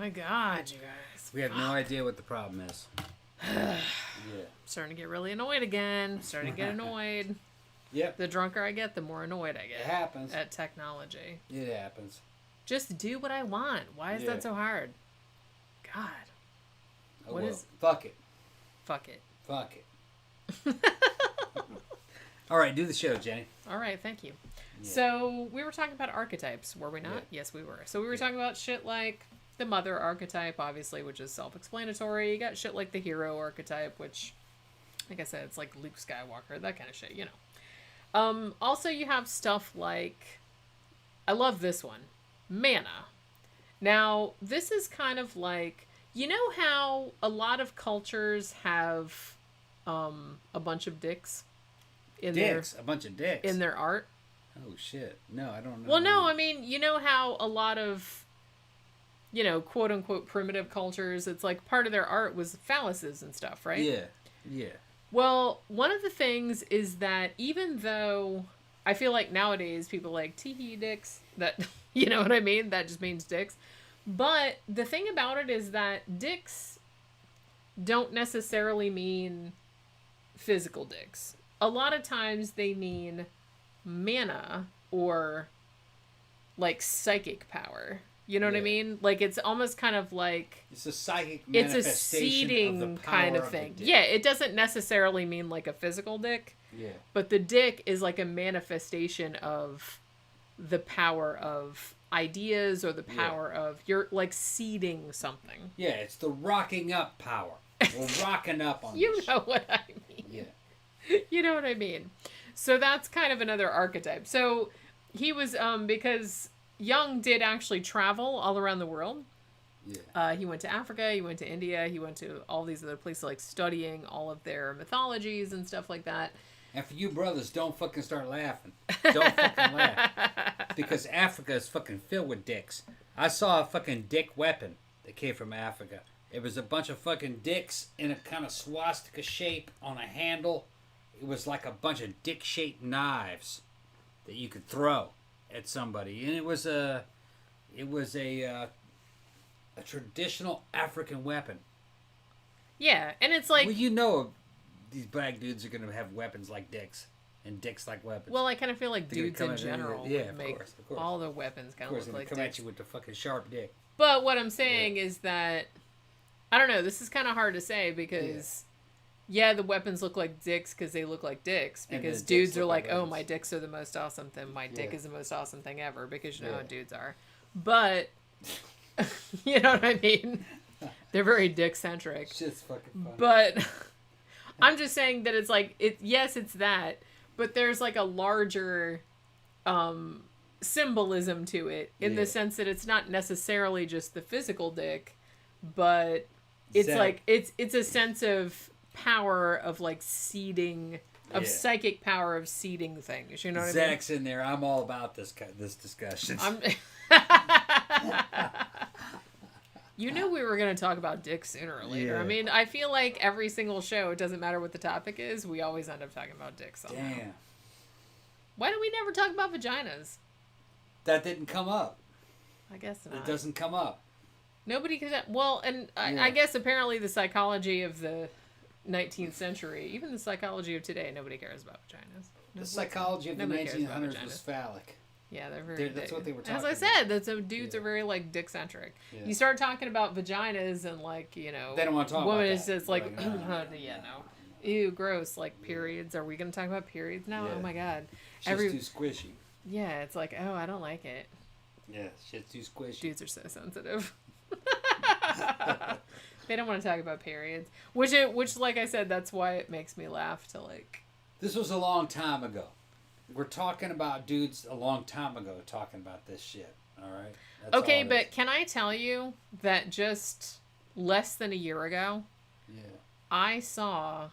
my God, you guys. We have no idea what the problem is. Yeah. Starting to get really annoyed again. Starting to get annoyed. Yep. The drunker I get, the more annoyed I get. It happens. At technology. It happens. Just do what I want. Why is that so hard? God. Oh, what is... Fuck it. Fuck it. Fuck it. All right, do the show, Jenny. All right, thank you. Yeah. So we were talking about archetypes, were we not? Yeah. Yes, we were. So we were talking about shit like the mother archetype, obviously, which is self-explanatory. You got shit like the hero archetype, which, like I said, it's like Luke Skywalker, that kind of shit, you know. Also, you have stuff like, I love this one, mana. Now, this is kind of like, you know how a lot of cultures have a bunch of dicks? A bunch of dicks? In their art? Oh, shit. No, I don't know. Well, no, I mean, you know how a lot of, you know, quote-unquote primitive cultures, it's like part of their art was phalluses and stuff, right? Yeah, yeah. Well, one of the things is that even though I feel like nowadays people like tee-hee dicks, that, you know what I mean? That just means dicks. But the thing about it is that dicks don't necessarily mean physical dicks. A lot of times they mean mana or like psychic power. You know what I mean? Like it's almost kind of like it's a psychic manifestation. It's a seeding of the power kind of thing. Yeah, it doesn't necessarily mean like a physical dick. Yeah. But the dick is like a manifestation of the power of ideas or the power of you're like seeding something. Yeah, it's the rocking up power. We're rocking up on you know what I mean. Yeah. You know what I mean. So that's kind of another archetype. So he was because Jung did actually travel all around the world. Yeah. He went to Africa, he went to India, he went to all these other places, like studying all of their mythologies and stuff like that. And for you brothers, don't fucking start laughing. Don't fucking laugh. Because Africa is fucking filled with dicks. I saw a fucking dick weapon that came from Africa. It was a bunch of fucking dicks in a kind of swastika shape on a handle. It was like a bunch of dick-shaped knives that you could throw at somebody. And it was a traditional African weapon. Yeah, and it's like... Well, you know these black dudes are going to have weapons like dicks. And dicks like weapons. Well, I kind of feel like dudes in general would make all the weapons kind of look like dicks. Come at you with the fucking sharp dick. But what I'm saying is that... I don't know, this is kind of hard to say because... Yeah, the weapons look like dicks because they look like dicks. Because dudes are like, oh, my dicks are the most awesome thing. My dick is the most awesome thing ever. Because you know how dudes are. But, you know what I mean? They're very dick-centric. Shit's fucking funny. But, I'm just saying that it's like, yes, it's that. But there's like a larger symbolism to it. In the sense that it's not necessarily just the physical dick. But, it's like, it's a sense of... power of like seeding psychic power of seeding things, you know what Zach's I mean? In there. I'm all about this discussion. You knew we were going to talk about dicks sooner or later. I mean, I feel like every single show, it doesn't matter what the topic is, we always end up talking about dicks somehow. Damn. Why do we never talk about vaginas? That didn't come up. I guess not. It doesn't come up. Nobody could. Well, and I guess apparently the psychology of the 19th century, even the psychology of today, nobody cares about vaginas. The psychology of the 1900s was phallic. Yeah, they're very. That's what they were talking about. As I said, dudes are very like dick-centric. Yeah. You start talking about vaginas and like they don't want to talk about that. Is just like no. Ew, gross. Like periods. Are we going to talk about periods now? Yeah. Oh my god. Shit's too squishy. Yeah, it's like I don't like it. Yeah, shit's too squishy. Dudes are so sensitive. They don't want to talk about periods, which like I said, that's why it makes me laugh to like. This was a long time ago. We're talking about dudes a long time ago talking about this shit. All right. That's okay, but can I tell you that just less than a year ago, I saw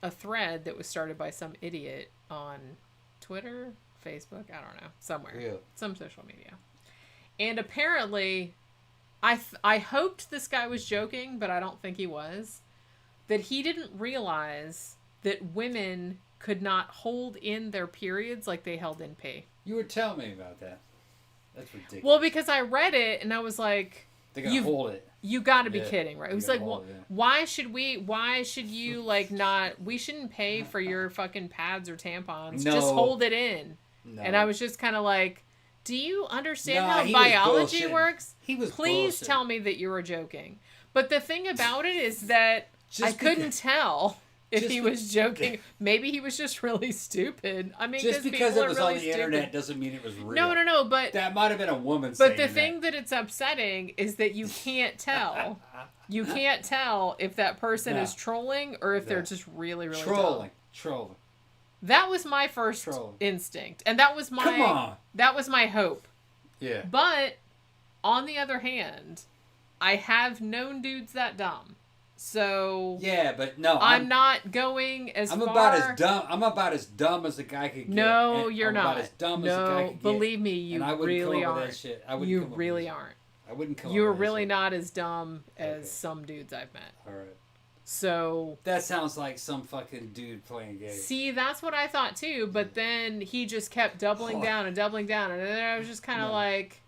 a thread that was started by some idiot on Twitter, Facebook, I don't know, somewhere, some social media, and apparently. I hoped this guy was joking, but I don't think he was. That he didn't realize that women could not hold in their periods like they held in pee. You were telling me about that. That's ridiculous. Well, because I read it and I was like... They're gonna hold it. You got to be kidding, right? It was like, well, it, yeah. why should you like not? We shouldn't pay for your fucking pads or tampons. No. Just hold it in. No. And I was just kind of like, do you understand how he biology works? He was Please bullshitting. tell me that you were joking. But the thing about it is that I couldn't tell if he was joking. Maybe he was just really stupid. I mean, just because people it was are really on the stupid. internet doesn't mean it was real. No, but that might have been a woman saying But the thing that it's upsetting is that you can't tell. You can't tell if that person is trolling or if they're just really, really trolling. dumb. Trolling. That was my first instinct. And that was my hope. Yeah. But on the other hand, I have known dudes that dumb. So yeah, but no, I'm not going as far. I'm about as dumb as a guy could get. No, you're not. About as dumb as a guy could get. Believe me, you really aren't. That shit. I wouldn't you come up really with aren't. I wouldn't come. You're up with really shit. not as dumb as some dudes I've met. All right. So that sounds like some fucking dude playing games. See, that's what I thought too. But then he just kept doubling down, and then I was just kind of like.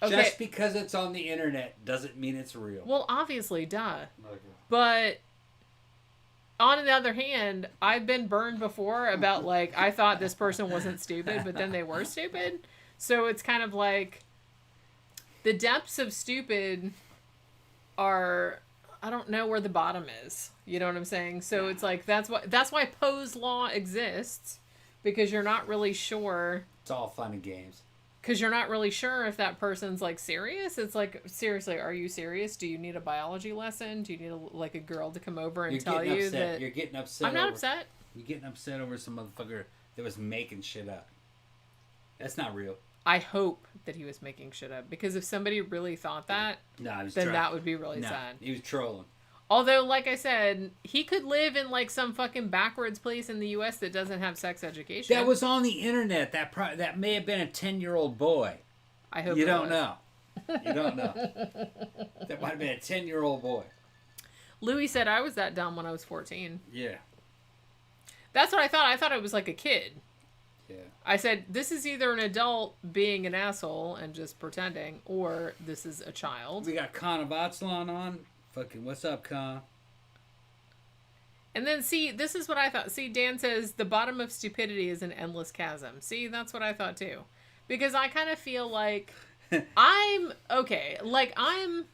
Okay. Just because it's on the internet doesn't mean it's real. Well, obviously, duh. Okay. But on the other hand, I've been burned before about like I thought this person wasn't stupid, but then they were stupid. So it's kind of like the depths of stupid are I don't know where the bottom is. You know what I'm saying? So it's like that's why Poe's law exists because you're not really sure. It's all fun and games. Because you're not really sure if that person's, like, serious. It's like, seriously, are you serious? Do you need a biology lesson? Do you need, a girl to come over and tell you that... You're getting upset. I'm not upset. You're getting upset over some motherfucker that was making shit up. That's not real. I hope that he was making shit up. Because if somebody really thought that, then that would be really sad. He was trolling. Although, like I said, he could live in, some fucking backwards place in the U.S. that doesn't have sex education. That was on the internet. That may have been a 10-year-old boy. I hope you don't know. You don't know. That might have been a 10-year-old boy. Louis said I was that dumb when I was 14. Yeah. That's what I thought. I thought it was like a kid. Yeah. I said, this is either an adult being an asshole and just pretending, or this is a child. We got Khan of Atsalon on. Fucking, what's up, Khan? And then, see, this is what I thought. See, Dan says, the bottom of stupidity is an endless chasm. See, that's what I thought, too. Because I kind of feel like I'm, okay, I'm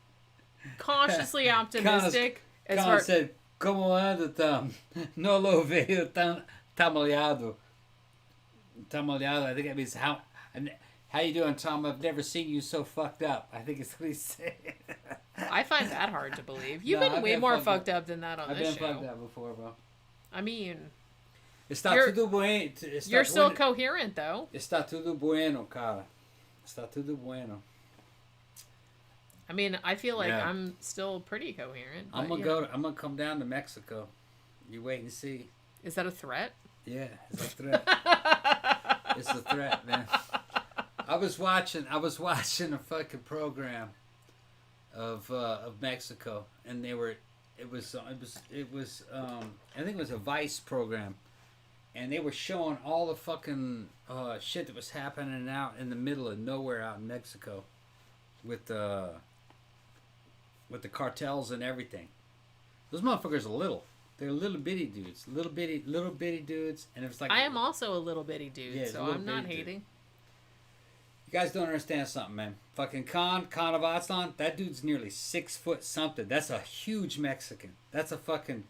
cautiously optimistic. Khan said, como anda, Tom? No lo veo tan tamaleado. Tamaleado, I think that means how you doing, Tom? I've never seen you so fucked up. I think it's what he's saying. I find that hard to believe. You've been way more fucked up than that on this show. I've been fucked up before, bro. I mean... You're still coherent, though. Está tudo bueno, cara. Está tudo bueno. I mean, I feel like I'm still pretty coherent. I'm gonna come down to Mexico. You wait and see. Is that a threat? Yeah, it's a threat. It's a threat, man. I was watching a fucking program of Mexico, and it was I think it was a Vice program, and they were showing all the fucking shit that was happening out in the middle of nowhere out in Mexico, with the cartels and everything. Those motherfuckers are little. They're little bitty dudes, little bitty dudes, and it was like I am also a little bitty dude, so I'm not hating. Dude. You guys don't understand something, man. Fucking Khan of Atsalon, that dude's nearly 6 foot something. That's a huge Mexican. That's an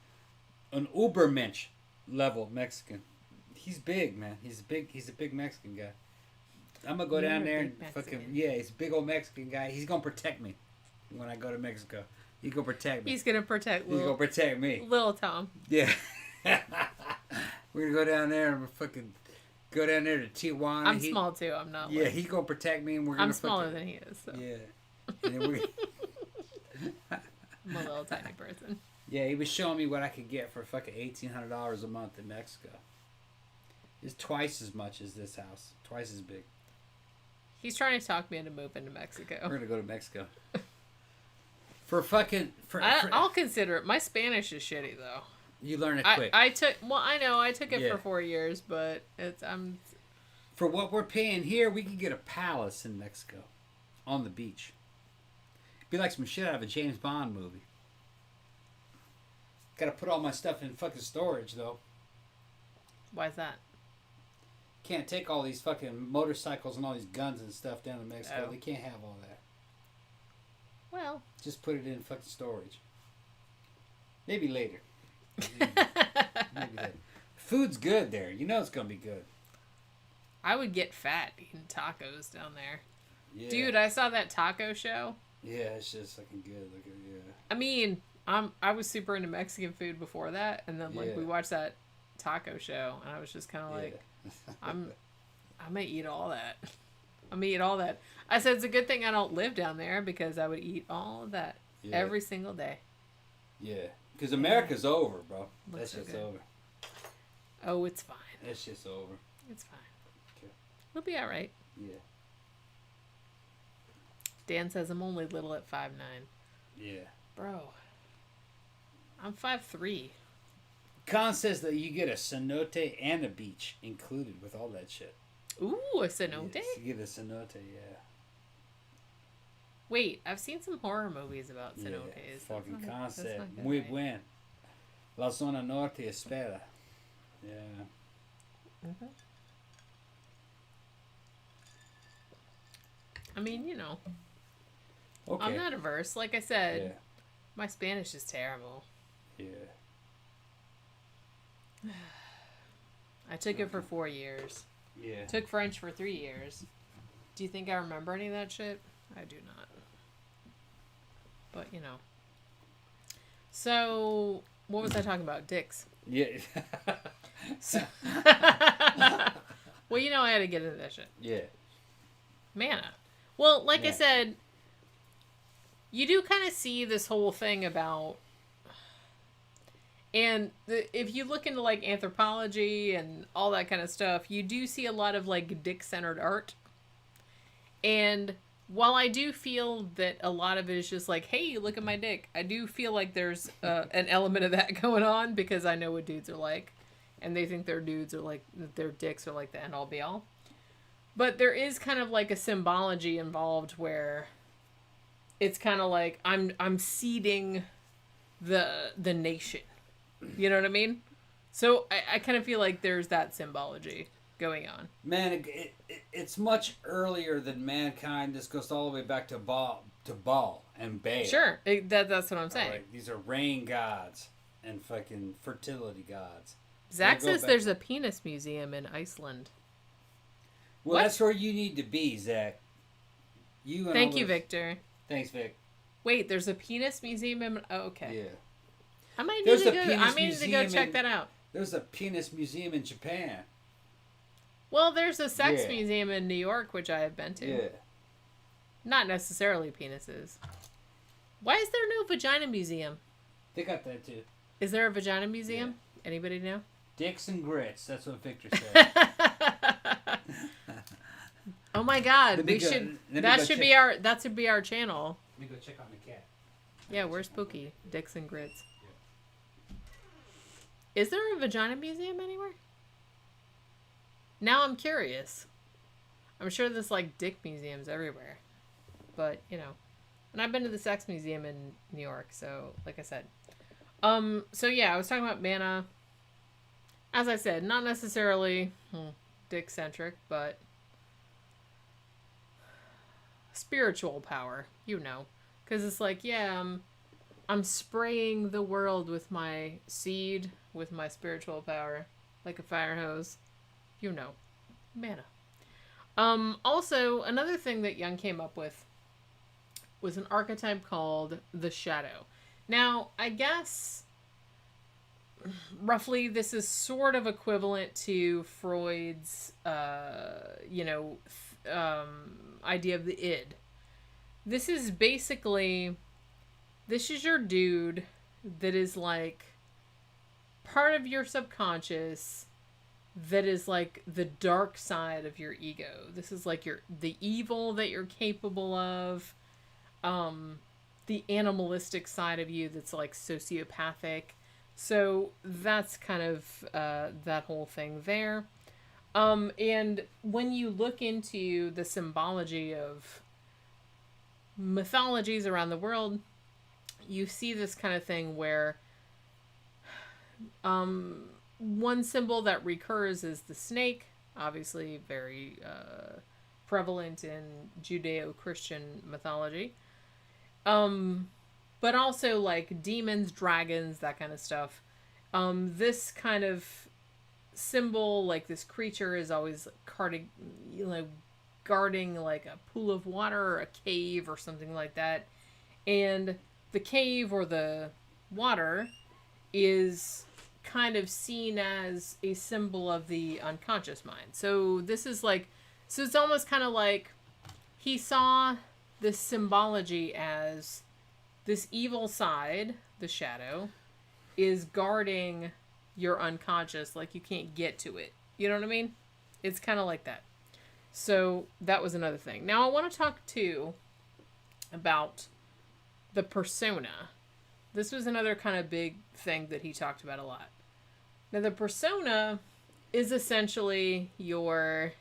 Ubermensch level Mexican. He's big, man. He's a big Mexican guy. I'm gonna go down there and fucking he's a big old Mexican guy. He's gonna protect me when I go to Mexico. He's gonna protect me. He's gonna protect me. Little Tom. Yeah. We're gonna go down there and fucking go down there to Tijuana. I'm small too. I'm not. Yeah, he's gonna protect me, and we're gonna. I'm smaller than he is. So. Yeah. And then I'm a little tiny person. Yeah, he was showing me what I could get for fucking $1,800 a month in Mexico. It's twice as much as this house. Twice as big. He's trying to talk me into moving to Mexico. We're gonna go to Mexico. I'll consider it. My Spanish is shitty though. You learn it quick. I took it for 4 years, but for what we're paying here, we could get a palace in Mexico, on the beach, Be like some shit out of a James Bond movie. Gotta put all my stuff in fucking storage, though. Why's that? Can't take all these fucking motorcycles and all these guns and stuff down to Mexico. Oh. They can't have all that. Well. Just put it in fucking storage. Maybe later. Maybe later. Food's good there. You know it's gonna be good. I would get fat eating tacos down there. Yeah. Dude, I saw that taco show. Yeah, it's just fucking good. Look at yeah. I mean, I was super into Mexican food before that, and then like we watched that taco show, and I was just kind of like, I'm gonna eat all that. I'm gonna eat all that. I said it's a good thing I don't live down there because I would eat all of that every single day. Yeah, because America's over, bro. Looks That shit's so over. Oh, it's fine. That shit's over. It's fine. Okay. We'll be all right. Yeah. Dan says I'm only little at 5'9". Yeah. Bro, I'm 5'3". Khan says that you get a cenote and a beach included with all that shit. Ooh, a cenote? Yes, you get a cenote, yeah. Wait, I've seen some horror movies about cenotes. Yeah, fucking Khan said, muy buen. La zona norte espera. Yeah. Mm-hmm. I mean, you know. Okay. I'm not averse. Like I said, my Spanish is terrible. Yeah. I took it for 4 years. Yeah. Took French for 3 years. Do you think I remember any of that shit? I do not. But, you know. So, what was I talking about? Dicks. Yeah. So, well, you know I had to get into that shit. Yeah. Mana. Well, like I said, you do kind of see this whole thing about... And if you look into, like, anthropology and all that kind of stuff, you do see a lot of, like, dick-centered art. And while I do feel that a lot of it is just like, hey, look at my dick, I do feel like there's an element of that going on because I know what dudes are like. And they think their dudes are like, their dicks are like the end-all be-all. But there is kind of, like, a symbology involved where it's kind of like, I'm seeding the nation. You know what I mean? So I kind of feel like there's that symbology going on. Man, it's much earlier than mankind. This goes all the way back to Baal and Baal. Sure, that's what I'm saying. Right. These are rain gods and fucking fertility gods. Zach says there's a penis museum in Iceland. Well, what? That's where you need to be, Zach. Thank you, Victor. Thanks, Vic. Wait, there's a penis museum in... Oh, okay. Yeah. I might need to go check that out. There's a penis museum in Japan. Well, there's a sex museum in New York, which I have been to. Yeah. Not necessarily penises. Why is there no vagina museum? They got that too. Is there a vagina museum? Yeah. Anybody know? Dicks and grits. That's what Victor said. Oh my God, that should be our channel. Let me go check on the cat. Yeah, where's Spooky? Dicks and grits. Is there a vagina museum anywhere? Now I'm curious. I'm sure there's like dick museums everywhere. But, you know. And I've been to the sex museum in New York, so like I said. So yeah, I was talking about mana. As I said, not necessarily dick centric, but spiritual power, you know. Because it's like, yeah, I'm spraying the world with my seed, with my spiritual power, like a fire hose. You know. Mana. Also, another thing that Jung came up with was an archetype called the shadow. Now, I guess roughly this is sort of equivalent to Freud's, idea of the id. This is basically, this is your dude that is like part of your subconscious that is like the dark side of your ego. This is like the evil that you're capable of, the animalistic side of you that's like sociopathic. So that's kind of that whole thing there. And when you look into the symbology of mythologies around the world, you see this kind of thing where one symbol that recurs is the snake, obviously very prevalent in Judeo-Christian mythology. But also like demons, dragons, that kind of stuff. This kind of symbol, like this creature, is always guarding like a pool of water or a cave or something like that. And the cave or the water is kind of seen as a symbol of the unconscious mind. So this is like, so it's almost kind of like he saw this symbology as this evil side, the shadow, is guarding your unconscious, like you can't get to it. You know what I mean? It's kind of like that. So that was another thing. Now I want to talk too about the persona. This was another kind of big thing that he talked about a lot. Now the persona is essentially your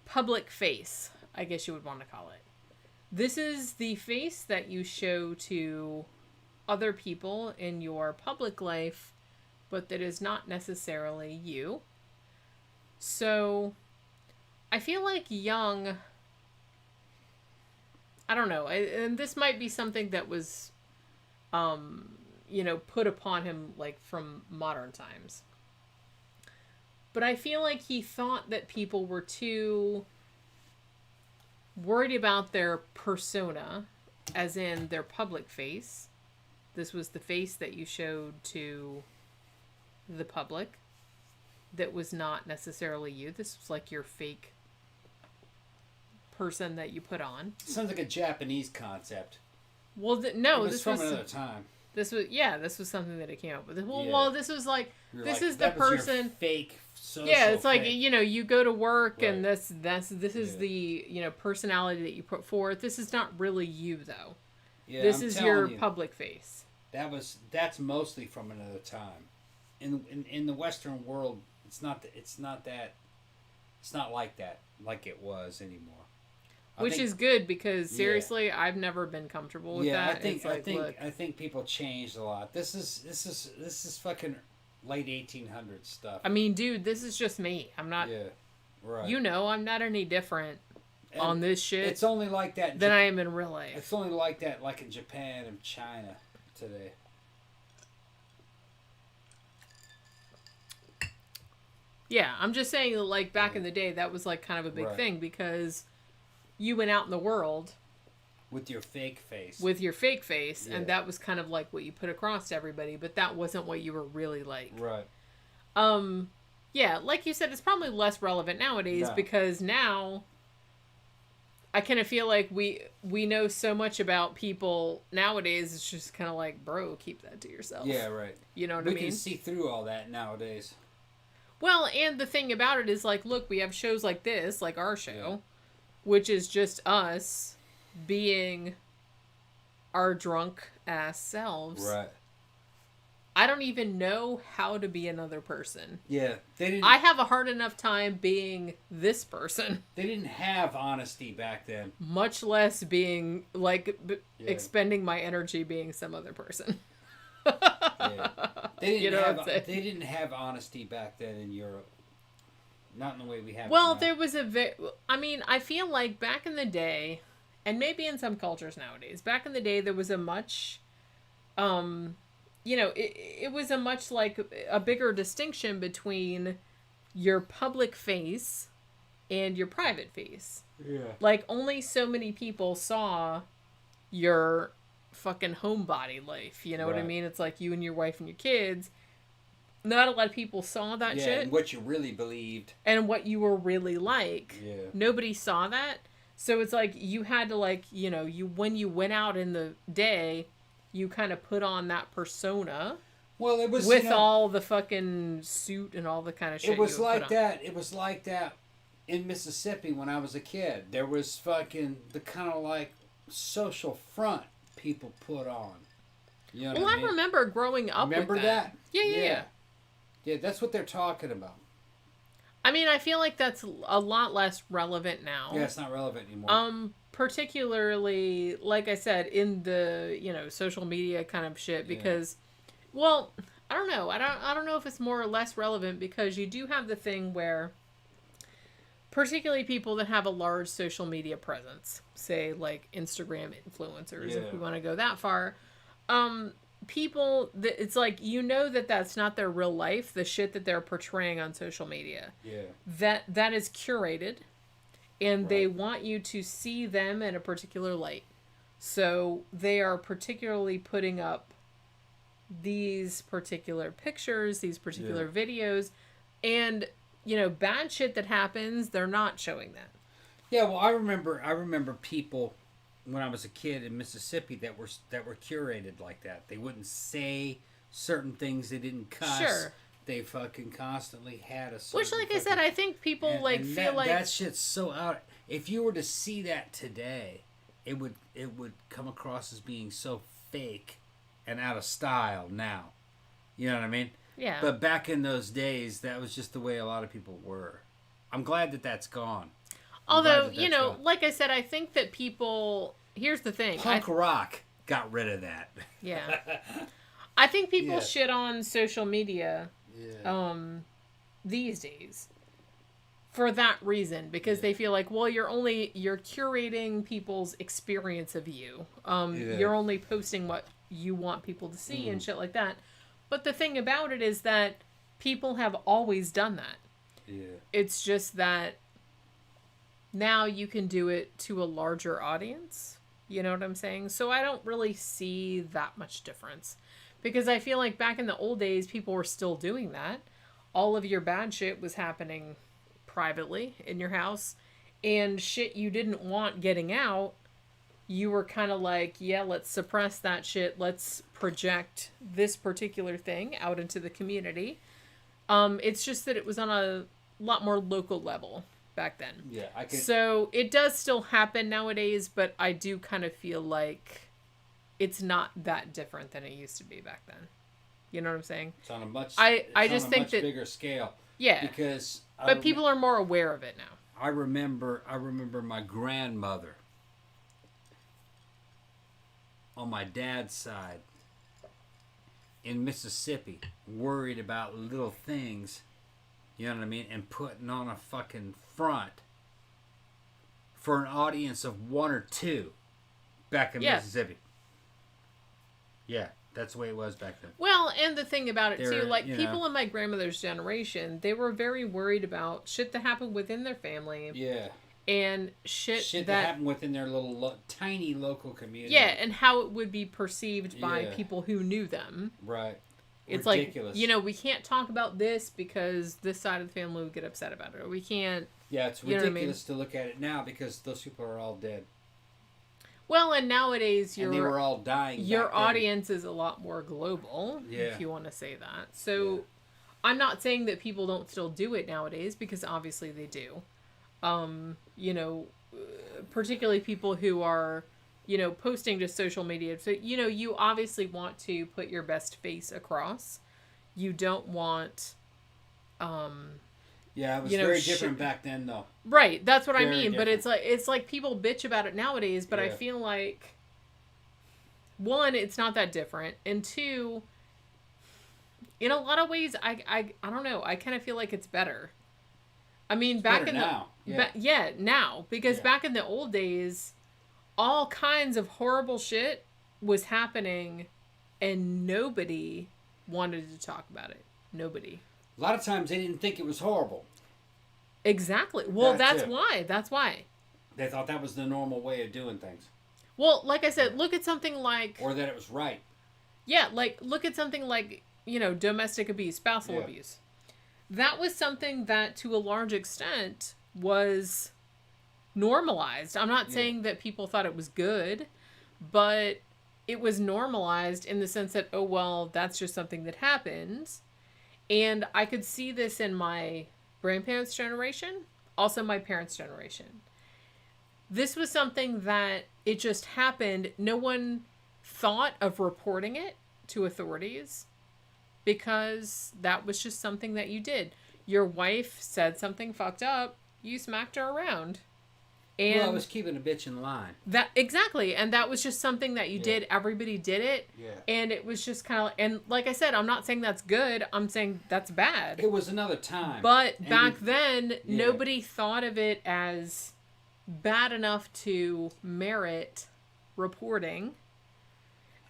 public face, I guess you would want to call it. This is the face that you show to other people in your public life, but that is not necessarily you. So I feel like Jung, I don't know, and this might be something that was, put upon him like from modern times. But I feel like he thought that people were too worried about their persona, as in their public face. This was the face that you showed to the public that was not necessarily you. This was like your fake person that you put on. Sounds like a Japanese concept. Well, this was from another time. This was something that it came up with. Well, Yeah. well, this was like, this is the that was your person. fake social Yeah, it's like, fake. you go to work Right. and this is the, personality that you put forth. This is not really you though. Yeah, This I'm is telling your you, public face. That's mostly from another time. In the Western world, it's not like that like it was anymore. Which is good because seriously, I've never been comfortable with that. I think people changed a lot. This is fucking late 1800s stuff. I mean, dude, this is just me. I'm not. Yeah, right. I'm not any different on this shit. It's only like that than I am in real life. It's only like that, like in Japan and China today. Yeah, I'm just saying, like back in the day, that was like kind of a big thing because you went out in the world with your fake face. And that was kind of like what you put across to everybody, but that wasn't what you were really like. Right. Yeah, like you said, it's probably less relevant nowadays because now I kind of feel like we know so much about people nowadays. It's just kind of like, bro, keep that to yourself. Yeah, right. You know what I mean? We can see through all that nowadays. Well, and the thing about it is, like, look, we have shows like this, like our show, which is just us being our drunk ass selves. Right. I don't even know how to be another person. Yeah. I have a hard enough time being this person. They didn't have honesty back then. Much less being, like, expending my energy being some other person. Yeah. They didn't have honesty back then in Europe. Not in the way we have it now. There was I feel like back in the day, and maybe in some cultures nowadays, back in the day there was a much, it was a much like a bigger distinction between your public face and your private face. Yeah. Like only so many people saw your fucking homebody life. You know what I mean? It's like you and your wife and your kids. Not a lot of people saw that shit. And what you really believed. And what you were really like. Yeah. Nobody saw that. So it's like you had to when you went out in the day, you kind of put on that persona. Well, it was with all the fucking suit and all the kind of shit. It was like that. It was like that in Mississippi when I was a kid. There was fucking the kind of like social front people put on. You know what I mean? remember growing up with that. Remember that? Yeah. Yeah, that's what they're talking about. I mean, I feel like that's a lot less relevant now. Yeah, it's not relevant anymore. particularly, like I said, in the, social media kind of shit, because, well, I don't know. I don't know if it's more or less relevant, because you do have the thing where, particularly people that have a large social media presence, say like Instagram influencers, if we want to go that far, people that it's like, that's not their real life, the shit that they're portraying on social media. That is curated, and they want you to see them in a particular light. So they are particularly putting up these particular pictures, these particular videos, and bad shit that happens, they're not showing that. Yeah, well, I remember people when I was a kid in Mississippi that were curated like that. They wouldn't say certain things. They didn't cuss. Sure. They fucking constantly had a certain... Which, like I said, I think people feel like... That shit's so out... If you were to see that today, it would come across as being so fake and out of style now. You know what I mean? Yeah. But back in those days, that was just the way a lot of people were. I'm glad that that's gone. Although, like I said, I think that people... Here's the thing. Punk rock got rid of that. Yeah. I think people shit on social media these days for that reason, because they feel like, well, you're curating people's experience of you. You're only posting what you want people to see and shit like that. But the thing about it is that people have always done that. Yeah. It's just that now you can do it to a larger audience. You know what I'm saying? So I don't really see that much difference. Because I feel like back in the old days, people were still doing that. All of your bad shit was happening privately in your house. And shit you didn't want getting out, you were kind of like, yeah, let's suppress that shit. Let's project this particular thing out into the community. It's just that it was on a lot more local level back then. Yeah, So it does still happen nowadays, but I do kind of feel like it's not that different than it used to be back then. You know what I'm saying? It's on a much bigger scale. Yeah. Because but people are more aware of it now. I remember my grandmother on my dad's side in Mississippi worried about little things, you know what I mean, and putting on a fucking front for an audience of one or two back in Mississippi. Yeah, that's the way it was back then. Well, and the thing about it too, like people in my grandmother's generation, they were very worried about shit that happened within their family. Yeah. And shit that happened within their little tiny local community. Yeah, and how it would be perceived by people who knew them. Right. It's ridiculous. Like, we can't talk about this because this side of the family would get upset about it. Or we can't... Yeah, it's ridiculous to look at it now because those people are all dead. Well, and nowadays and they were all dying. Your audience is a lot more global, if you want to say that. So, I'm not saying that people don't still do it nowadays, because obviously they do. Particularly people who are, posting to social media. So, you obviously want to put your best face across. You don't want, yeah, it was very different back then, though. Right, that's what I mean. Different. But it's like people bitch about it nowadays, but I feel like, one, it's not that different, and two, in a lot of ways, I don't know, I kind of feel like it's better. I mean, back in now. Now, because back in the old days, all kinds of horrible shit was happening, and nobody wanted to talk about it. Nobody. A lot of times they didn't think it was horrible. Exactly. Well, that's why. They thought that was the normal way of doing things. Well, like I said, look at something like... Or that it was right. Yeah, look at something like, domestic abuse, spousal abuse. That was something that, to a large extent, was normalized. I'm not saying that people thought it was good, but it was normalized in the sense that, oh, well, that's just something that happens. And I could see this in my grandparents' generation, also my parents' generation. This was something that it just happened. No one thought of reporting it to authorities because that was just something that you did. Your wife said something fucked up, you smacked her around. And well, I was keeping a bitch in line. That exactly, and that was just something that you did. Everybody did it, and it was just kind of. And like I said, I'm not saying that's good. I'm saying that's bad. It was another time. But back then, nobody thought of it as bad enough to merit reporting.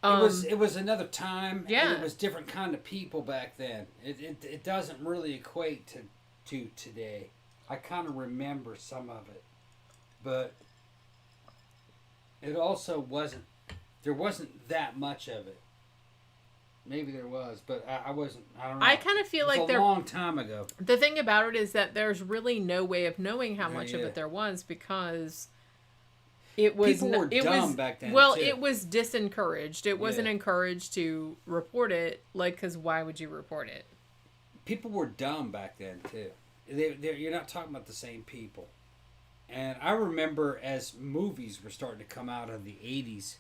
It was another time. Yeah, and it was different kind of people back then. It doesn't really equate to today. I kind of remember some of it. But it also wasn't, there wasn't that much of it. Maybe there was, but I wasn't, I don't know. I kind of feel like a long time ago. The thing about it is that there's really no way of knowing how much of it there was because it was... People were dumb back then, well, too. it was disencouraged. It wasn't encouraged to report it, like, because why would you report it? People were dumb back then, too. You're not talking about the same people. And I remember as movies were starting to come out in the 80s,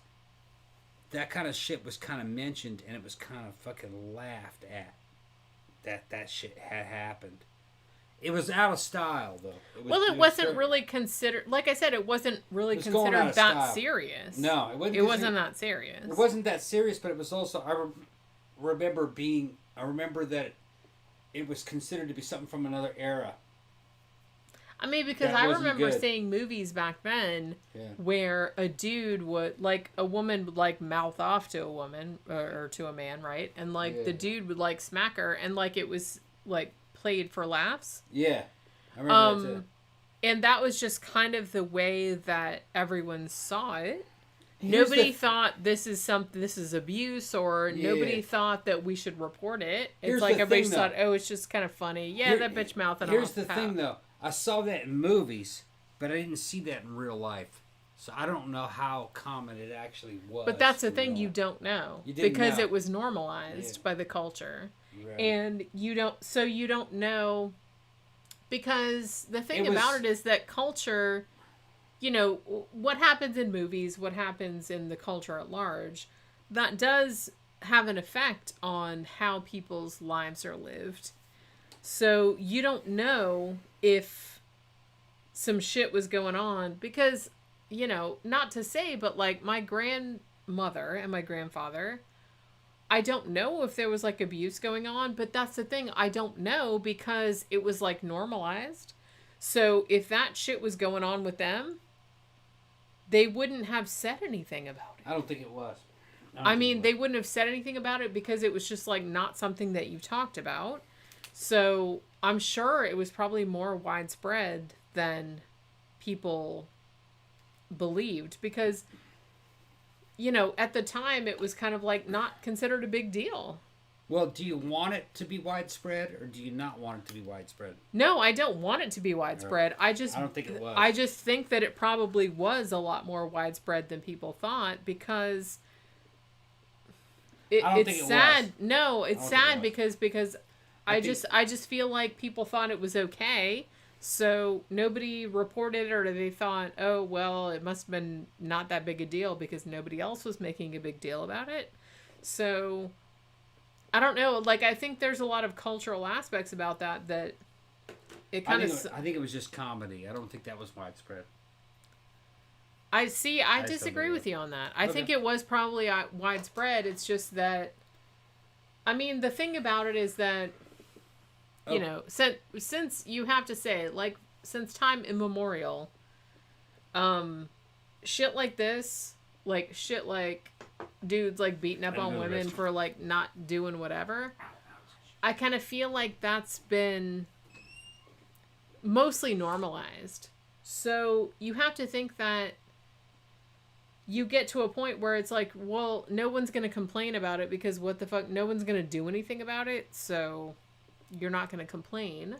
that kind of shit was kind of mentioned and it was kind of fucking laughed at. That shit had happened. It was out of style, though. It wasn't really considered... Like I said, it wasn't really considered that serious. No, it wasn't. It wasn't that serious. It wasn't that serious, but it was also... I remember that it was considered to be something from another era. I mean, because I remember seeing movies back then where a dude would, like, a woman would, like, mouth off to a woman, or to a man, right? And, like, the dude would, like, smack her, and, like, it was, like, played for laughs. Yeah. I remember that, too. And that was just kind of the way that everyone saw it. Nobody thought this is abuse, or nobody thought that we should report it. It's like everybody thought, oh, it's just kind of funny. Yeah, that bitch mouthing off. Here's the thing, though. I saw that in movies, but I didn't see that in real life. So I don't know how common it actually was. But that's the thing, you don't know. Because it was normalized by the culture. Right. And you don't know, because the thing about it is that culture, you know, what happens in movies, what happens in the culture at large, that does have an effect on how people's lives are lived. So you don't know if some shit was going on because, you know, not to say, but like my grandmother and my grandfather, I don't know if there was like abuse going on, but that's the thing. I don't know because it was like normalized. So if that shit was going on with them, they wouldn't have said anything about it. I don't think it was. I mean, they wouldn't have said anything about it because it was just like not something that you talked about. So I'm sure it was probably more widespread than people believed because, you know, at the time it was kind of like not considered a big deal. Well, do you want it to be widespread or do you not want it to be widespread? No, I don't want it to be widespread. I don't think it was. I just think that it probably was a lot more widespread than people thought because it's sad. No, it's sad because I just feel like people thought it was okay. So nobody reported it, or they thought, oh, well, it must have been not that big a deal because nobody else was making a big deal about it. So I don't know. Like, I think there's a lot of cultural aspects about that it kind of... I think it was just comedy. I don't think that was widespread. I disagree with you on that. I think it was probably widespread. It's just that, I mean, the thing about it is that, you know, since you have to say, like, since time immemorial, shit like this, like, shit like dudes, like, beating up on women for, like, not doing whatever, I kind of feel like that's been mostly normalized. So you have to think that you get to a point where it's like, well, no one's going to complain about it because what the fuck, no one's going to do anything about it, so you're not going to complain.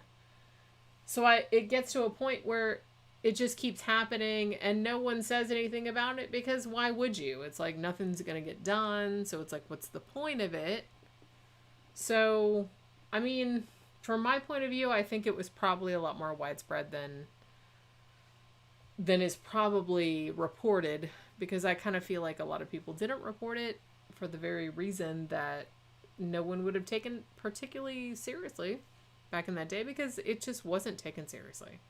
So it gets to a point where it just keeps happening and no one says anything about it because why would you? It's like nothing's going to get done, so it's like, what's the point of it? So, I mean, from my point of view, I think it was probably a lot more widespread than is probably reported, because I kind of feel like a lot of people didn't report it for the very reason that no one would have taken particularly seriously back in that day because it just wasn't taken seriously.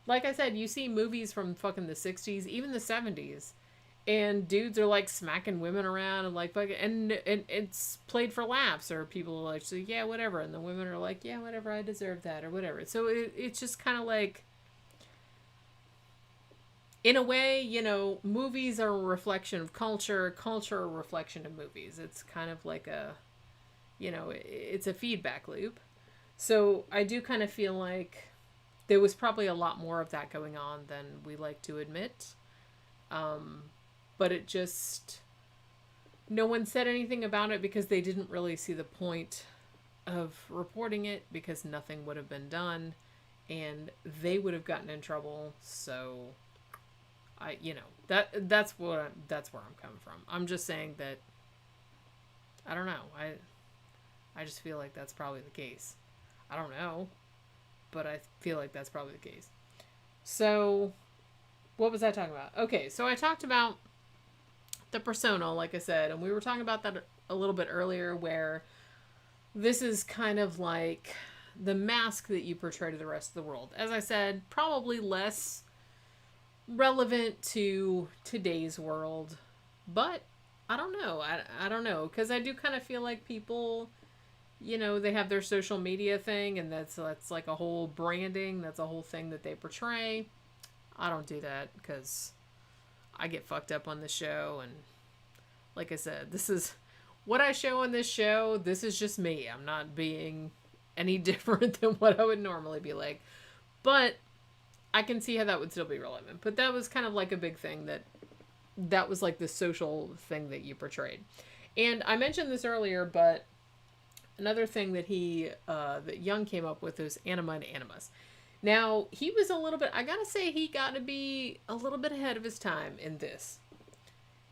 like I said, you see movies from fucking the 60s, even the 70s, and dudes are like smacking women around and like fucking, and it's played for laughs, or people are like, so, yeah, whatever, and the women are like, yeah, whatever, I deserve that, or whatever. So it's just kind of like, in a way, you know, movies are a reflection of culture, culture a reflection of movies. It's kind of like a, you know, it's a feedback loop. So I do kind of feel like there was probably a lot more of that going on than we like to admit. But it just, no one said anything about it because they didn't really see the point of reporting it, because nothing would have been done and they would have gotten in trouble. So you know, that's where I'm coming from. I'm just saying that, I don't know. I just feel like that's probably the case. I don't know, but I feel like that's probably the case. So, what was I talking about? Okay, so I talked about the persona, like I said, and we were talking about that a little bit earlier, where this is kind of like the mask that you portray to the rest of the world. As I said, probably less relevant to today's world, but I don't know. I don't know, because I do kind of feel like people, you know, they have their social media thing, and that's like a whole branding. That's a whole thing that they portray. I don't do that because I get fucked up on the show, and like I said, this is what I show on this show. This is just me. I'm not being any different than what I would normally be like, but I can see how that would still be relevant. But that was kind of like a big thing, that was like the social thing that you portrayed. And I mentioned this earlier, but another thing that that Jung came up with was Anima and animus. Now, he was a little bit, I gotta say, he got to be a little bit ahead of his time in this.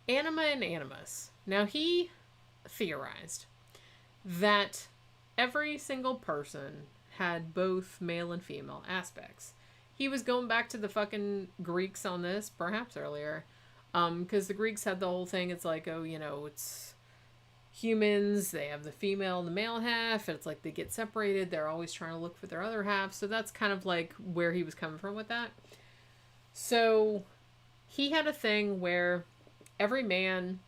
Anima and animus. Now, he theorized that every single person had both male and female aspects. He was going back to the fucking Greeks on this, perhaps earlier, because the Greeks had the whole thing, it's like, oh, you know, it's humans, they have the female and the male half, and it's like they get separated, they're always trying to look for their other half, so that's kind of like where he was coming from with that. So he had a thing where every man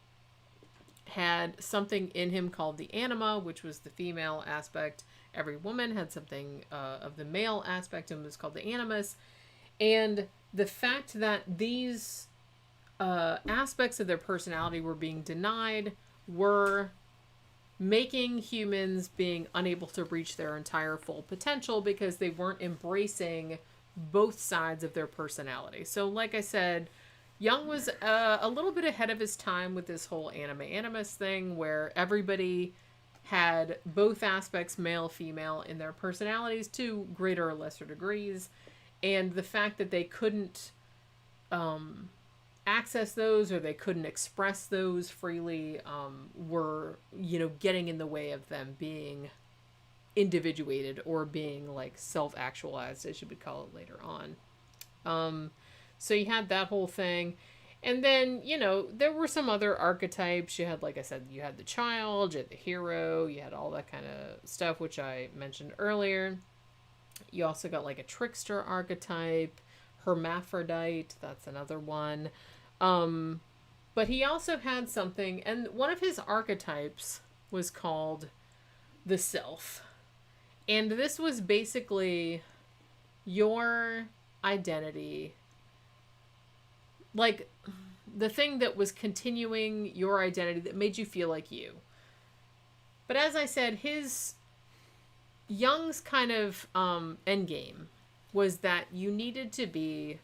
had something in him called the anima, which was the female aspect. Every woman had something of the male aspect, and was called the animus. And the fact that these aspects of their personality were being denied were making humans being unable to reach their entire full potential, because they weren't embracing both sides of their personality. So like I said, Jung was a little bit ahead of his time with this whole anima animus thing, where everybody had both aspects, male, female, in their personalities to greater or lesser degrees. And the fact that they couldn't access those, or they couldn't express those freely, were, you know, getting in the way of them being individuated, or being like self-actualized, as you would call it later on. So you had that whole thing. And then, you know, there were some other archetypes. You had, like I said, you had the child, you had the hero, you had all that kind of stuff, which I mentioned earlier. You also got like a trickster archetype, hermaphrodite, that's another one. But he also had something, and one of his archetypes was called the self. And this was basically your identity, like the thing that was continuing your identity, that made you feel like you. But as I said, Jung's kind of endgame was that you needed to be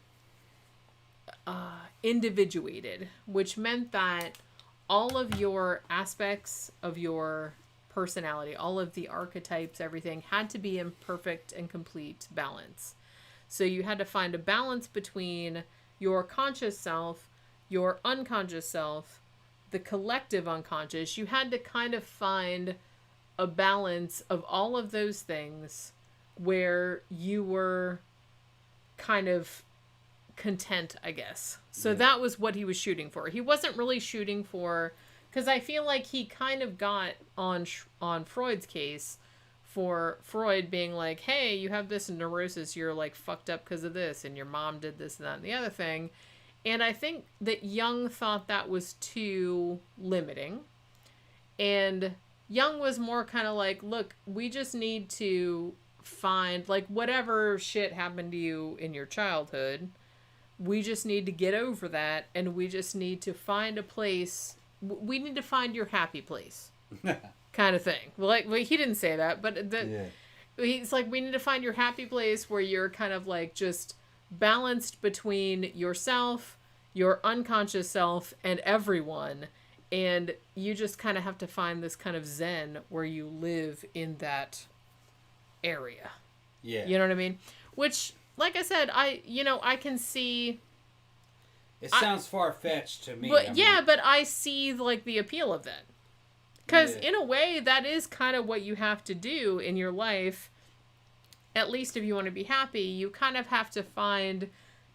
individuated, which meant that all of your aspects of your personality, all of the archetypes, everything had to be in perfect and complete balance. So you had to find a balance between your conscious self, your unconscious self, the collective unconscious. You had to kind of find a balance of all of those things where you were kind of content, I guess. So yeah. That was what he was shooting for. He wasn't really shooting for, because I feel like he kind of got on Freud's case for Freud being like, hey, you have this neurosis, you're like fucked up because of this, and your mom did this and that and the other thing. And I think that Jung thought that was too limiting. And Jung was more kind of like, look, we just need to find, like, whatever shit happened to you in your childhood, we just need to get over that, and we just need to find a place, we need to find your happy place. Kind of thing. Well, he didn't say that, but he's like, we need to find your happy place where you're kind of like just balanced between yourself, your unconscious self, and everyone. And you just kind of have to find this kind of zen where you live in that area. Yeah. You know what I mean? Which, like I said, I can see. It sounds far-fetched to me. But but I see like the appeal of that. Because in a way, that is kind of what you have to do in your life. At least if you want to be happy, you kind of have to find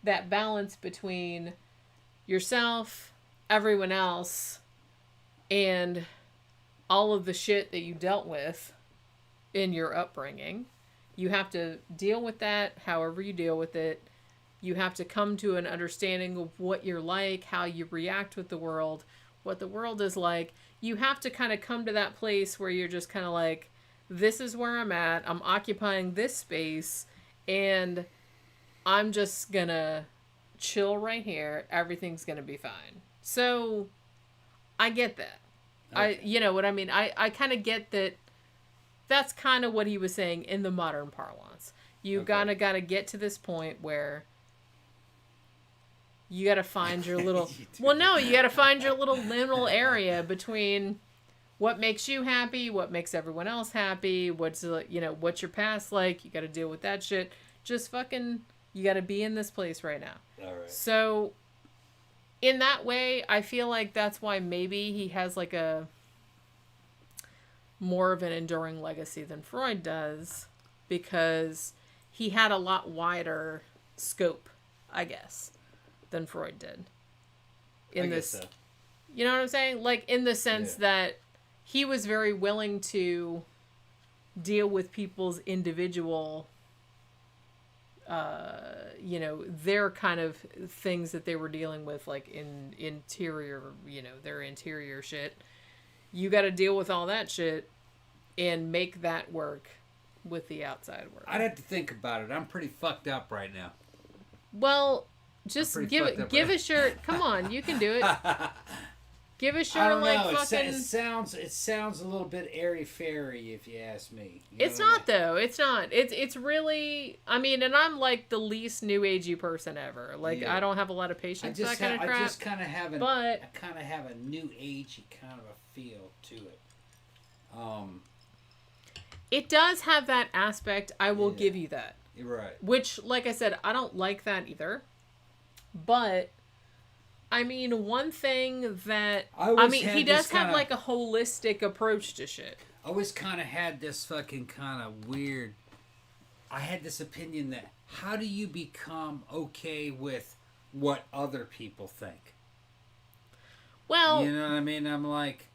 that balance between yourself, everyone else, and all of the shit that you dealt with in your upbringing. You have to deal with that however you deal with it. You have to come to an understanding of what you're like, how you react with the world, what the world is like. You have to kind of come to that place where you're just kind of like, this is where I'm at. I'm occupying this space, and I'm just gonna chill right here. Everything's gonna be fine. So, I get that. Okay. You know what I mean? I kind of get that. That's kind of what he was saying in the modern parlance. You gotta get to this point where you gotta find your little. You gotta find your little liminal area between what makes you happy, what makes everyone else happy, what's your past like. You gotta deal with that shit. Just fucking, you gotta be in this place right now. All right. So, in that way, I feel like that's why maybe he has like a more of an enduring legacy than Freud does, because he had a lot wider scope, I guess, than Freud did. I guess so. You know what I'm saying? Like, in the sense that he was very willing to deal with people's individual, their kind of things that they were dealing with, like in interior, their interior shit. You got to deal with all that shit and make that work with the outside work. I'd have to think about it. I'm pretty fucked up right now. Well, just give us your, come on, you can do it. Give us your, fucking... It sounds a little bit airy-fairy, if you ask me. It's not, though. It's not. It's really... I mean, and I'm, like, the least new agey person ever. Like, I don't have a lot of patience for that kind of crap. I just kind of have a new agey kind of a feel to it. It does have that aspect. I will give you that. You're right. Which, like I said, I don't like that either. But... I mean, one thing that... he does have, like, a holistic approach to shit. I always kind of had this fucking kind of weird... I had this opinion that, how do you become okay with what other people think? Well... You know what I mean? I'm like,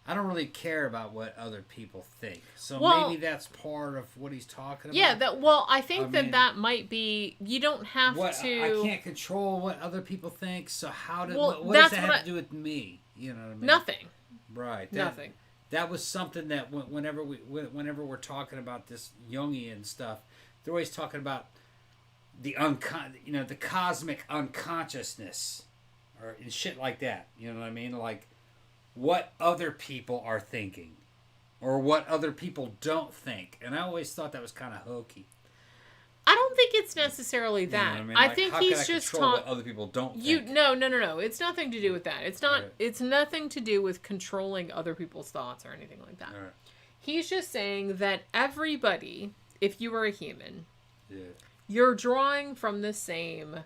I don't really care about what other people think. So maybe that's part of what he's talking about. Yeah, I think that might be... You don't have to... I can't control what other people think, so how do... what does that have to do with me? You know what I mean? Nothing. Right. Nothing. That was something that whenever we're talking about this Jungian stuff, they're always talking about the the cosmic unconsciousness, or shit like that. You know what I mean? Like, what other people are thinking, or what other people don't think. And I always thought that was kind of hokey. I don't think it's necessarily that. You know what I mean? I think he's just talking what other people don't think. No. It's nothing to do with that. It's not. Right. It's nothing to do with controlling other people's thoughts or anything like that. Right. He's just saying that everybody, if you are a human, you're drawing from the same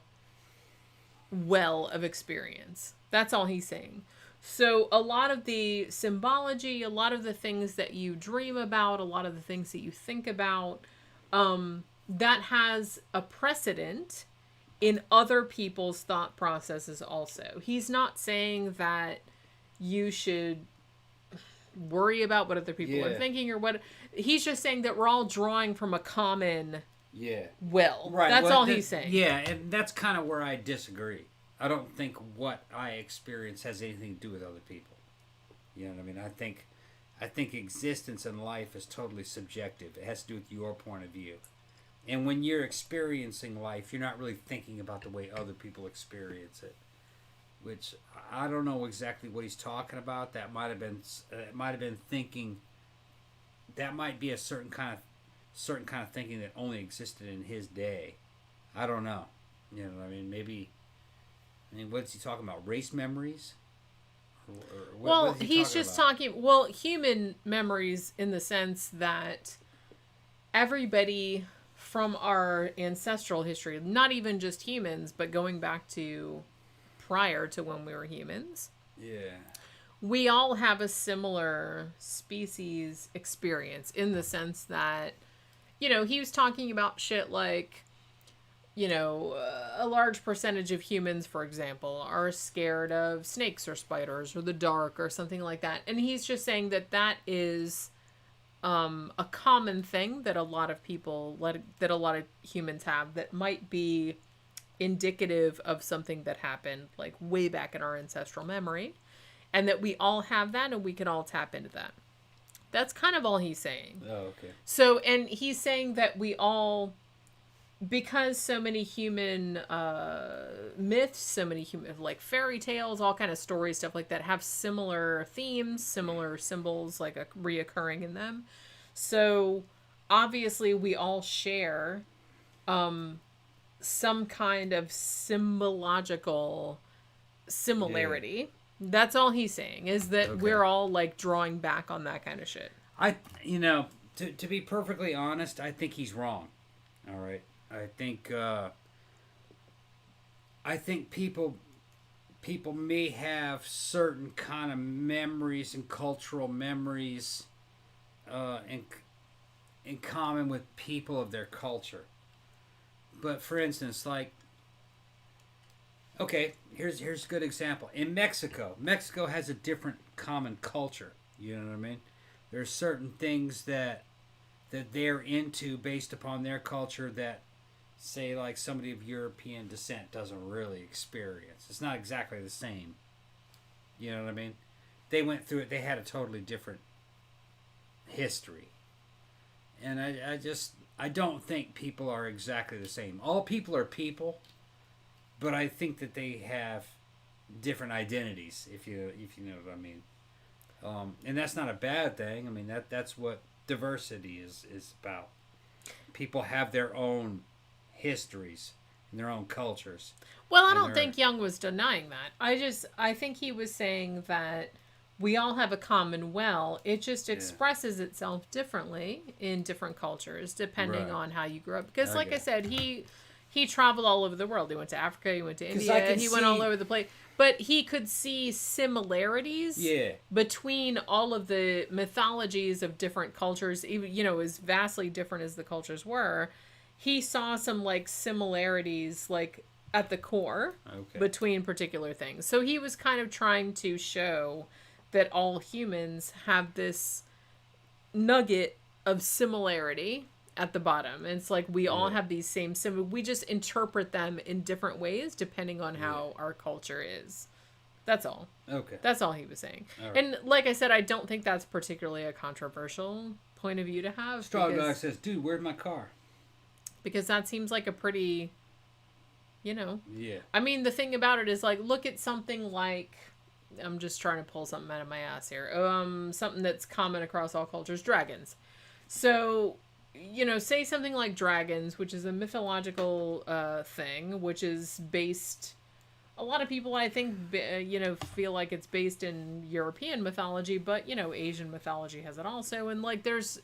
well of experience. That's all he's saying. So a lot of the symbology, a lot of the things that you dream about, a lot of the things that you think about, that has a precedent in other people's thought processes also. He's not saying that you should, worry about what other people are thinking or what. He's just saying that we're all drawing from a common will. Right. That's all he's saying. Yeah, and that's kind of where I disagree. I don't think what I experience has anything to do with other people. You know what I mean? I think existence in life is totally subjective. It has to do with your point of view. And when you're experiencing life, you're not really thinking about the way other people experience it. Which I don't know exactly what he's talking about. That might have been thinking. That might be a certain kind of thinking that only existed in his day. I don't know. You know, I mean, maybe. I mean, what's he talking about? Race memories? Well, he's just talking. Well, human memories in the sense that everybody from our ancestral history, not even just humans, but going back to prior to when we were humans. Yeah. We all have a similar species experience in the sense that, you know, he was talking about shit like, you know, a large percentage of humans, for example, are scared of snakes or spiders or the dark or something like that. And he's just saying that that is a common thing that a lot of people, that a lot of humans have that might be indicative of something that happened like way back in our ancestral memory. And that we all have that and we can all tap into that. That's kind of all he's saying. Oh, okay. So, and he's saying that we all, because so many human myths, so many human, like fairy tales, all kind of stories, stuff like that, have similar themes, similar symbols, like reoccurring in them. So, obviously, we all share some kind of symbological similarity. Yeah. That's all he's saying, is that we're all like drawing back on that kind of shit. You know, to be perfectly honest, I think he's wrong. All right. I think people may have certain kind of memories and cultural memories in common with people of their culture. But for instance, like, okay, here's a good example. In Mexico has a different common culture. You know what I mean? There's certain things that they're into based upon their culture that, say, like somebody of European descent doesn't really experience. It's not exactly the same. You know what I mean? They went through it. They had a totally different history. And I don't think people are exactly the same. All people are people, but I think that they have different identities, if you know what I mean. And that's not a bad thing. I mean, that's what diversity is about. People have their own histories and their own cultures. Well, I don't think Jung was denying that. I think he was saying that we all have a common well. It just expresses itself differently in different cultures, depending on how you grew up. Because, like I said, he traveled all over the world. He went to Africa, he went to India, he went all over the place. But he could see similarities between all of the mythologies of different cultures, even, you know, as vastly different as the cultures were. He saw some, like, similarities, like, at the core between particular things. So he was kind of trying to show that all humans have this nugget of similarity at the bottom. And it's like we all have these same symbols. We just interpret them in different ways depending on how our culture is. That's all. Okay. That's all he was saying. Right. And like I said, I don't think that's particularly a controversial point of view to have. Straw Dog says, dude, where's my car? Because that seems like a pretty, you know. Yeah. I mean, the thing about it is, like, look at something like, I'm just trying to pull something out of my ass here. Something that's common across all cultures, dragons. So, you know, say something like dragons, which is a mythological thing, which is based, a lot of people, I think, you know, feel like it's based in European mythology, but, you know, Asian mythology has it also. And, like, there's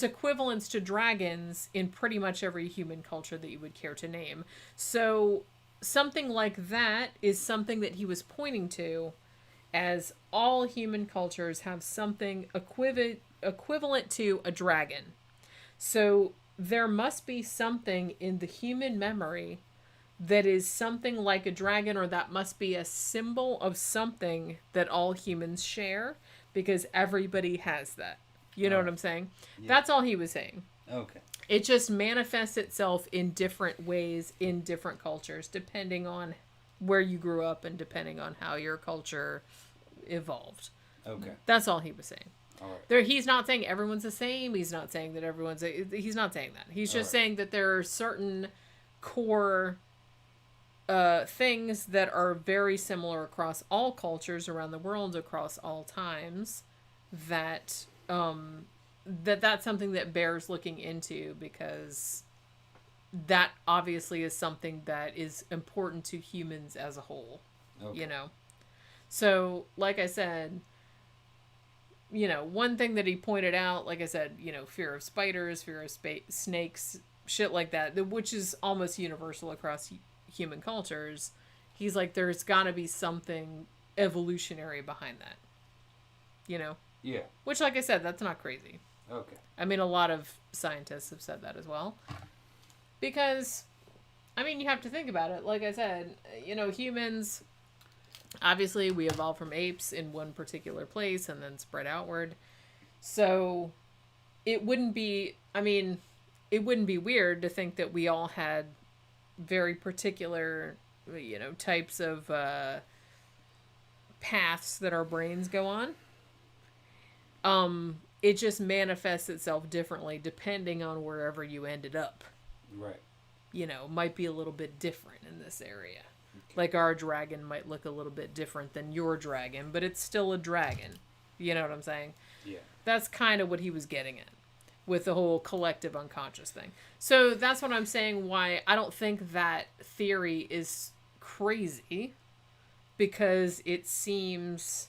equivalents to dragons in pretty much every human culture that you would care to name. So something like that is something that he was pointing to as all human cultures have something equivalent to a dragon. So there must be something in the human memory that is something like a dragon, or that must be a symbol of something that all humans share because everybody has that. You know what I'm saying? Yeah. That's all he was saying. Okay. It just manifests itself in different ways in different cultures, depending on where you grew up and depending on how your culture evolved. Okay. That's all he was saying. All right. He's not saying everyone's the same. He's not saying that everyone's... He's not saying that. He's just saying that there are certain core things that are very similar across all cultures around the world, across all times, that that's something that bears looking into, because that obviously is something that is important to humans as a whole. Okay. You know? So, like I said, you know, one thing that he pointed out, like I said, you know, fear of spiders, fear of snakes, shit like that, which is almost universal across human cultures. He's like, there's got to be something evolutionary behind that. You know? Yeah. Which, like I said, that's not crazy. Okay. I mean, a lot of scientists have said that as well. Because, I mean, you have to think about it. Like I said, you know, humans, obviously we evolved from apes in one particular place and then spread outward. So it wouldn't be, I mean, it wouldn't be weird to think that we all had very particular, you know, types of paths that our brains go on. It just manifests itself differently depending on wherever you ended up. Right. You know, might be a little bit different in this area. Okay. Like our dragon might look a little bit different than your dragon, but it's still a dragon. You know what I'm saying? Yeah. That's kind of what he was getting at with the whole collective unconscious thing. So that's what I'm saying, why I don't think that theory is crazy, because it seems...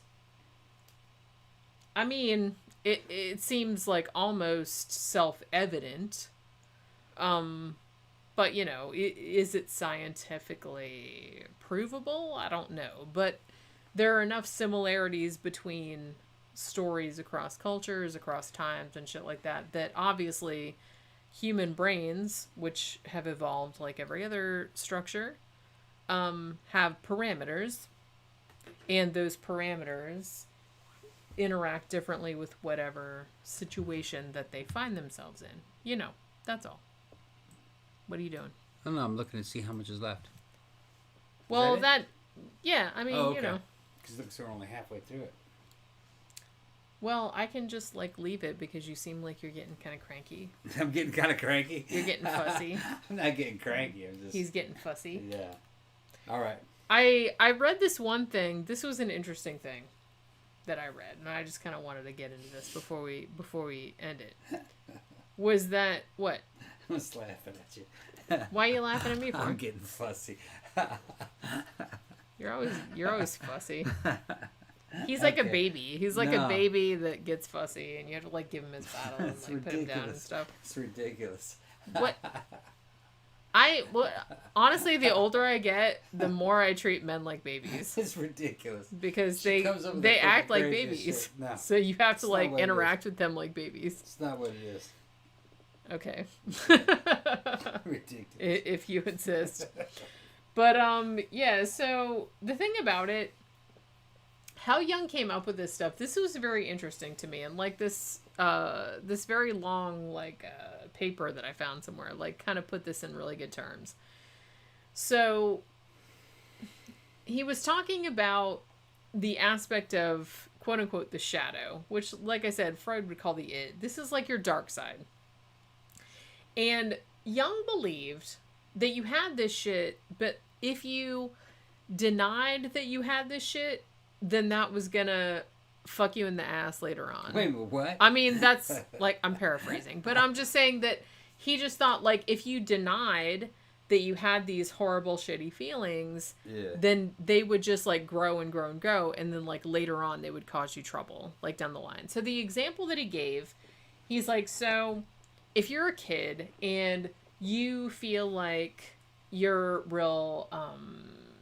I mean, it seems like almost self-evident. But, you know, is it scientifically provable? I don't know. But there are enough similarities between stories across cultures, across times, and shit like that, that obviously human brains, which have evolved like every other structure, have parameters. And those parameters interact differently with whatever situation that they find themselves in. You know, that's all. What are you doing? I don't know. I'm looking to see how much is left. Well, yeah, I mean, you know. Because it looks like we're only halfway through it. Well, I can just, like, leave it because you seem like you're getting kind of cranky. I'm getting kind of cranky? You're getting fussy. I'm not getting cranky. I'm just... He's getting fussy. Yeah. All right. I read this one thing. This was an interesting thing that I read, and I just kind of wanted to get into this before we end it. Was that... What? I'm just laughing at you. Why are you laughing at me for? I'm getting fussy. You're always fussy. He's like a baby. He's like a baby that gets fussy, and you have to like give him his bottle and like put him down and stuff. It's ridiculous. What? Honestly, the older I get, the more I treat men like babies. It's ridiculous. Because they act like babies. No, so you have to like interact with them like babies. It's not what it is. Okay. Ridiculous. If you insist. But yeah, so the thing about it, how Jung came up with this stuff, this was very interesting to me, and like this very long like paper that I found somewhere like kind of put this in really good terms. So he was talking about the aspect of quote unquote the shadow, which like I said, Freud would call the id. This is like your dark side. And Jung believed that you had this shit, but if you denied that you had this shit, then that was gonna fuck you in the ass later on. Wait, what? I mean, that's, like, I'm paraphrasing, but I'm just saying that he just thought, like, if you denied that you had these horrible, shitty feelings, then they would just, like, grow and grow and grow, and then, like, later on they would cause you trouble, like, down the line. So the example that he gave, he's like, so if you're a kid and you feel like you're real,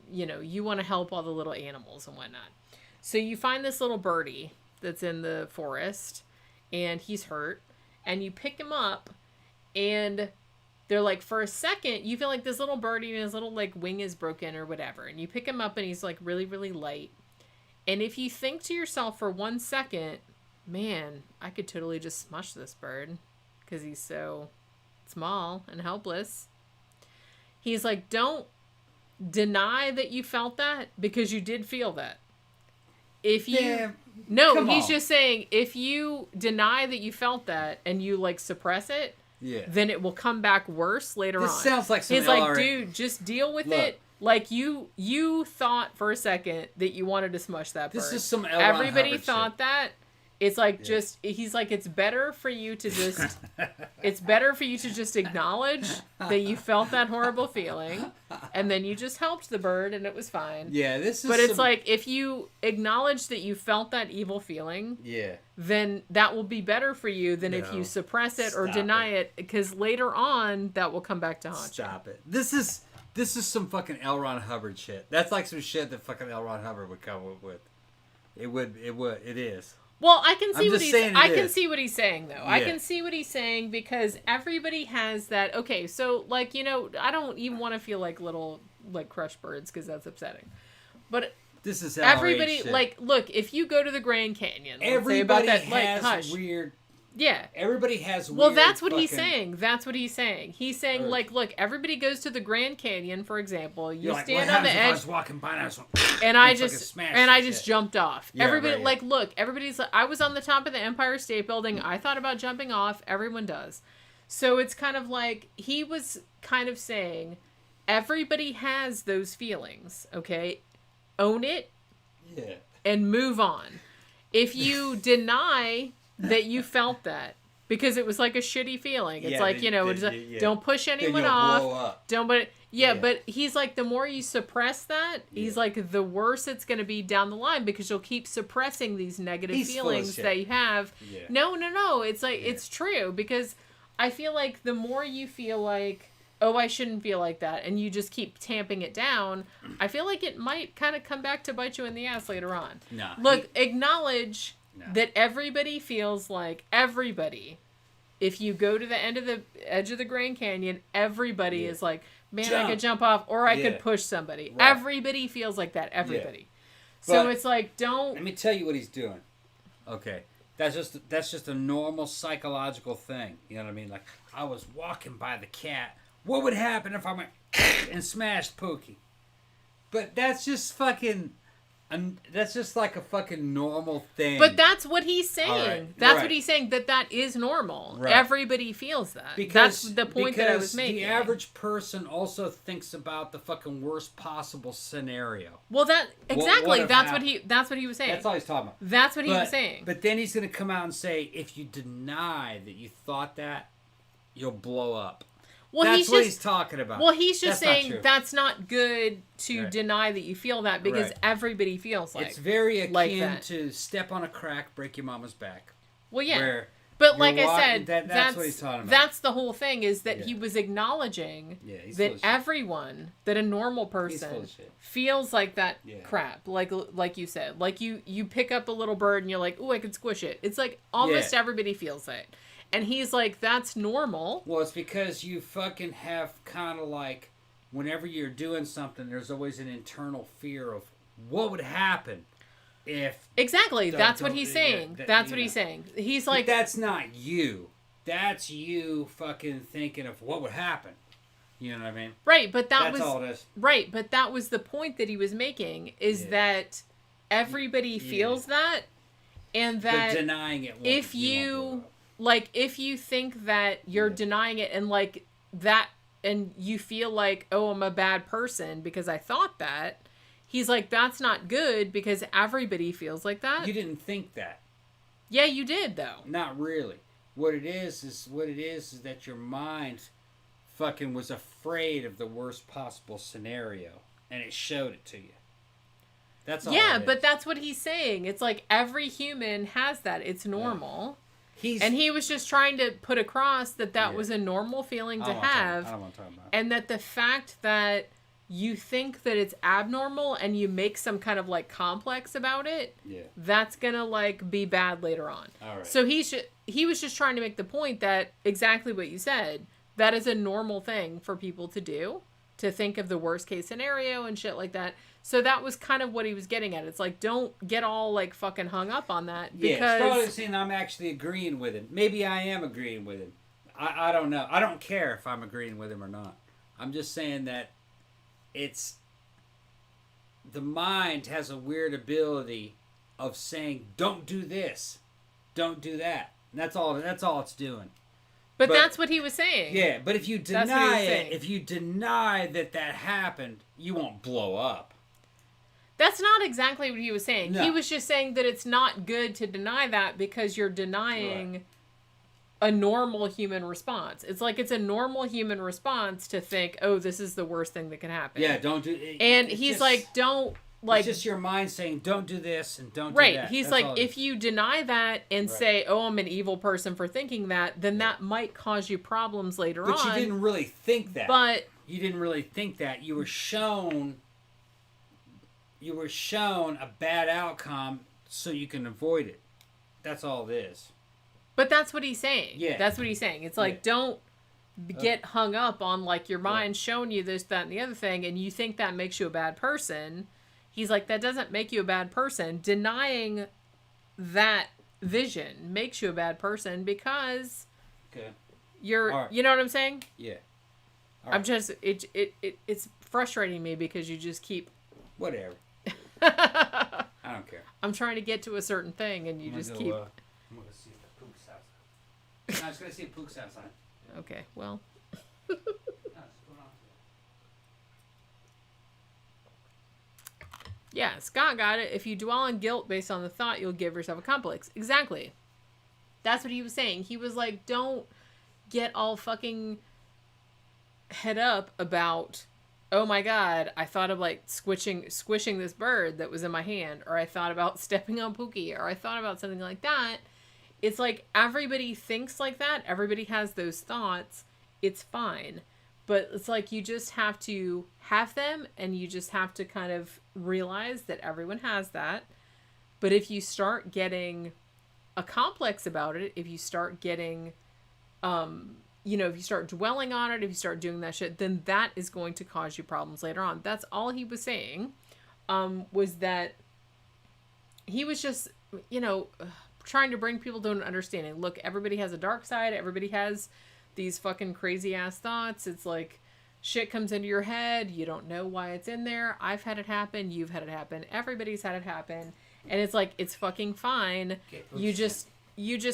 you know, you want to help all the little animals and whatnot. So you find this little birdie that's in the forest and he's hurt and you pick him up and they're like, for a second, you feel like this little birdie and his little like wing is broken or whatever. And you pick him up and he's like really, really light. And if you think to yourself for 1 second, man, I could totally just smush this bird because he's so small and helpless. He's like, don't deny that you felt that because you did feel that. If you... Yeah, no, he's just saying if you deny that you felt that and you like suppress it, then it will come back worse later on. This sounds like some He's like, dude, just deal with it. Like you thought for a second that you wanted to smush that bird. This is some L. Everybody Hubbard thought shit. that. It's like he's like, it's better for you to just acknowledge that you felt that horrible feeling, and then you just helped the bird and it was fine. Yeah, this is. But it's like, if you acknowledge that you felt that evil feeling, then that will be better for you than if you suppress it or deny it, because later on that will come back to haunt you. Stop it. This is some fucking L. Ron Hubbard shit. That's like some shit that fucking L. Ron Hubbard would come up with. It is. Well, I can see what he's saying though. Yeah. I can see what he's saying because everybody has that. Okay, so like, you know, I don't even want to feel like little like crushed birds because that's upsetting. But this is everybody shit. Like, look, if you go to the Grand Canyon, everybody say about that, has like, hush. weird. Yeah. Everybody has weird. Well, that's what he's saying. That's what he's saying. He's saying, Earth. look, everybody goes to the Grand Canyon, for example. You You're stand like, on the edge. I was walking by and I just jumped off. Yeah, Everybody, right, like, look, everybody's like, I was on the top of the Empire State Building. I thought about jumping off. Everyone does. So it's kind of like, he was kind of saying, everybody has those feelings, okay? Own it. Yeah. And move on. If you deny that you felt that, because it was like a shitty feeling. It's like, you know, don't push anyone off. Blow up. But he's like, the more you suppress that, he's like, the worse it's going to be down the line because you'll keep suppressing these negative feelings that you have. Yeah. No. It's like, it's true, because I feel like the more you feel like, oh, I shouldn't feel like that, and you just keep tamping it down, I feel like it might kind of come back to bite you in the ass later on. No. Look, acknowledge that everybody feels like everybody. If you go to the edge of the Grand Canyon, everybody is like, man, I could jump off, or I could push somebody. Right. Everybody feels like that. Everybody. Yeah. So it's like, don't. Let me tell you what he's doing. Okay, that's just a normal psychological thing. You know what I mean? Like, I was walking by the cat. What would happen if I went and smashed Pookie? But that's just fucking. That's just like a fucking normal thing. But that's what he's saying. Right. That's what he's saying, that is normal. Right. Everybody feels that. That's the point that I was making. The average person also thinks about the fucking worst possible scenario. Well, that's what he was saying. That's all he's talking about. That's what he was saying. But then he's going to come out and say, if you deny that you thought that, you'll blow up. Well, that's what he's talking about. Well, he's just saying that's not good to deny that you feel that, because everybody feels like it's very akin like to step on a crack, break your mama's back. Well, yeah. But like I said, that's what he's talking about. That's the whole thing, is that he was acknowledging that everyone, that a normal person feels like that crap. Like you said. Like you pick up a little bird and you're like, ooh, I could squish it. It's like almost everybody feels it. And he's like, that's normal. Well, it's because you fucking have kind of like, whenever you're doing something, there's always an internal fear of what would happen if... Exactly. That's what he's saying. That's what he's saying. He's like... But that's not you. That's you fucking thinking of what would happen. You know what I mean? Right, but that's all it is. Right, but that was the point that he was making, is that everybody feels that, and that... But denying it won't, Like, if you think that you're denying it and, like, that, and you feel like, oh, I'm a bad person because I thought that, he's like, that's not good because everybody feels like that. You didn't think that. Yeah, you did, though. Not really. What it is that your mind fucking was afraid of the worst possible scenario, and it showed it to you. That's all. Yeah, but that's what he's saying. It's like, every human has that. It's normal. Yeah. And he was just trying to put across that was a normal feeling to have. I don't want to talk about it. And that the fact that you think that it's abnormal and you make some kind of like complex about it, that's going to like be bad later on. All right. So he was just trying to make the point that exactly what you said, that is a normal thing for people to do. to think of the worst case scenario and shit like that. So that was kind of what he was getting at. It's like, don't get all like fucking hung up on that, because yeah, Freud is saying I'm actually agreeing with him. Maybe I am agreeing with him. I don't know. I don't care if I'm agreeing with him or not. I'm just saying that it's the mind has a weird ability of saying, don't do this, don't do that. And that's all it's doing. But that's what he was saying. Yeah, but if you deny it, if you deny that happened, you won't blow up. That's not exactly what he was saying. No. He was just saying that it's not good to deny that, because you're denying a normal human response. It's like, it's a normal human response to think, oh, this is the worst thing that can happen. Yeah, don't do it. And he's just, like, don't, like... It's just your mind saying, don't do this and don't do that. Right. He's like, if you deny that and say, oh, I'm an evil person for thinking that, then that might cause you problems later on. But you didn't really think that. But... You didn't really think that. You were shown a bad outcome so you can avoid it. That's all it is. But that's what he's saying. Yeah. That's what he's saying. It's like, don't get hung up on, like, your mind showing you this, that, and the other thing, and you think that makes you a bad person. He's like, that doesn't make you a bad person. Denying that vision makes you a bad person, because you're, you know what I'm saying? Yeah. I'm just, it's frustrating me, because you just keep... Whatever. I don't care. I'm trying to get to a certain thing, and you just keep... I'm going to see the pook's outside. I was going to see the pook's outside. Okay, well... Yeah, Scott got it. If you dwell on guilt based on the thought, you'll give yourself a complex. Exactly. That's what he was saying. He was like, don't get all fucking head up about, oh my god, I thought of like squishing this bird that was in my hand, or I thought about stepping on Pookie, or I thought about something like that. It's like, everybody thinks like that. Everybody has those thoughts. It's fine. But it's like, you just have to have them, and you just have to kind of realize that everyone has that. But if you start getting a complex about it, if you start getting, if you start dwelling on it, if you start doing that shit, then that is going to cause you problems later on. That's all he was saying, was that he was just, trying to bring people to an understanding. Look, everybody has a dark side. Everybody has these fucking crazy ass thoughts. It's like, shit comes into your head. You don't know why it's in there. I've had it happen. You've had it happen. Everybody's had it happen. And it's like, it's fucking fine. You just